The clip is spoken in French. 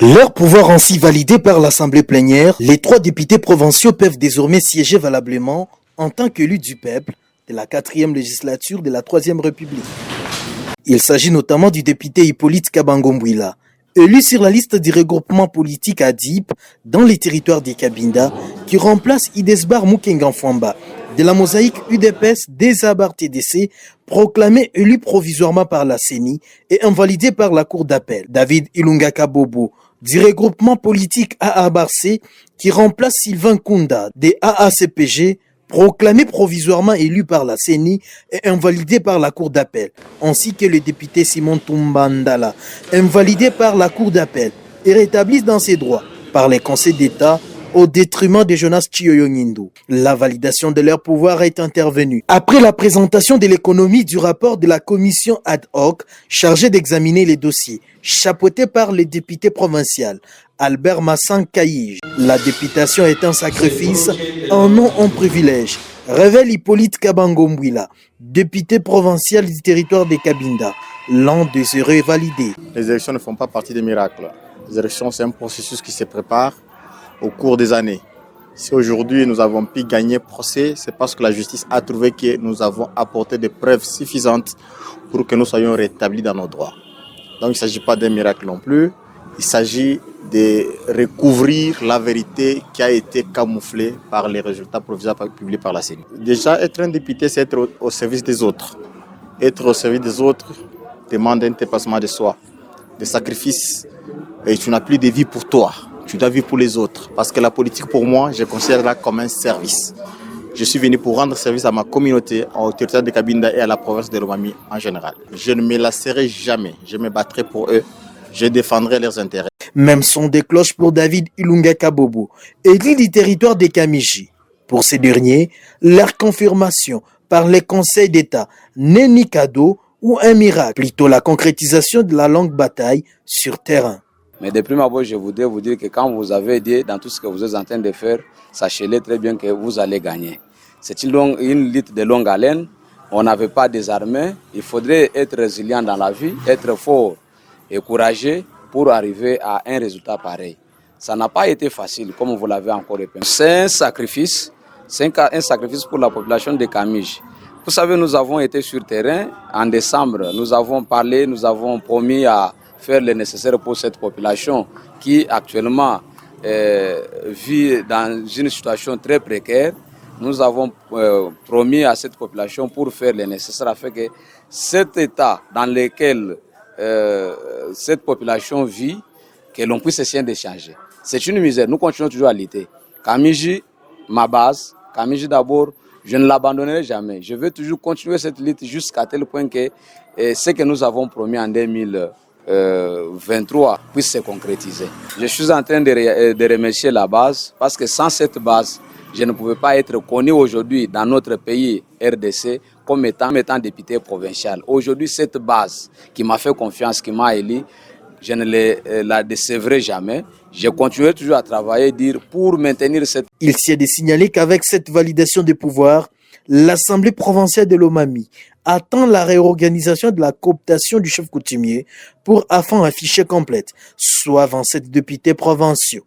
Leur pouvoir ainsi validé par l'Assemblée plénière, les 3 députés provinciaux peuvent désormais siéger valablement en tant qu'élus du peuple de la 4e législature de la 3e République. Il s'agit notamment du député Hippolyte Kabangomwila, élu sur la liste du regroupement politique ADIP dans les territoires des Cabinda, qui remplace Idesbar Mukenganfwamba de la mosaïque UDPS des Abar TDC, proclamé élu provisoirement par la CENI et invalidé par la Cour d'appel. David Ilungaka Bobo du regroupement politique AABARC, qui remplace Sylvain Kunda des AACPG, proclamé provisoirement élu par la CENI et invalidé par la Cour d'appel, ainsi que le député Simon Tumbandala, invalidé par la Cour d'appel et rétabli dans ses droits par les conseils d'État au détriment de Jonas Chiyoyongindo. La validation de leur pouvoir est intervenue après la présentation de l'économie du rapport de la commission ad hoc chargée d'examiner les dossiers, chapeauté par le député provincial Albert Massan Kaïj. La députation est un sacrifice, un nom, un privilège, révèle Hippolyte Kabangomwila, député provincial du territoire des Cabinda. L'an des heureux validé. Les élections ne font pas partie des miracles. Les élections, c'est un processus qui se prépare au cours des années. Si aujourd'hui nous avons pu gagner procès, c'est parce que la justice a trouvé que nous avons apporté des preuves suffisantes pour que nous soyons rétablis dans nos droits. Donc il ne s'agit pas d'un miracle non plus, il s'agit de recouvrir la vérité qui a été camouflée par les résultats provisoires publiés par la CENI. Déjà, être un député, c'est être au service des autres. Être au service des autres demande un dépassement de soi, des sacrifices, et tu n'as plus de vie pour toi. Tu dois vivre pour les autres. Parce que la politique, pour moi, je considère ça comme un service. Je suis venu pour rendre service à ma communauté, au territoire de Cabinda et à la province de Lomami en général. Je ne me lasserai jamais. Je me battrai pour eux. Je défendrai leurs intérêts. Même son des cloches pour David Ilungaka Bobo, élu du territoire des Kamiji. Pour ces derniers, leur confirmation par les conseils d'État n'est ni cadeau ou un miracle, plutôt la concrétisation de la longue bataille sur terrain. Mais de prime abord, je voudrais vous dire que quand vous avez dit dans tout ce que vous êtes en train de faire, sachez-le très bien que vous allez gagner. C'est une lutte de longue haleine. On n'avait pas des armées. Il faudrait être résilient dans la vie, être fort et courageux pour arriver à un résultat pareil. Ça n'a pas été facile, comme vous l'avez encore répété. C'est un sacrifice pour la population de Kamiji. Vous savez, nous avons été sur terrain en décembre. Nous avons parlé, nous avons promis à faire le nécessaire pour cette population qui actuellement vit dans une situation très précaire. Nous avons promis à cette population pour faire le nécessaire afin que cet état dans lequel cette population vit, que l'on puisse essayer de changer. C'est une misère, nous continuons toujours à lutter. Kamiji, ma base, Kamiji d'abord, je ne l'abandonnerai jamais. Je vais toujours continuer cette lutte jusqu'à tel point que ce que nous avons promis en 2023 puisse se concrétiser. Je suis en train de remercier la base parce que sans cette base, je ne pouvais pas être connu aujourd'hui dans notre pays RDC comme étant député provincial. Aujourd'hui, cette base qui m'a fait confiance, qui m'a élu, je ne la décevrai jamais. Je continuerai toujours à travailler pour maintenir cette... Il s'y est de signaler qu'avec cette validation des pouvoirs, l'Assemblée provinciale de Lomami attend la réorganisation de la cooptation du chef coutumier pour afin un fichier complète, soit 27 députés provinciaux.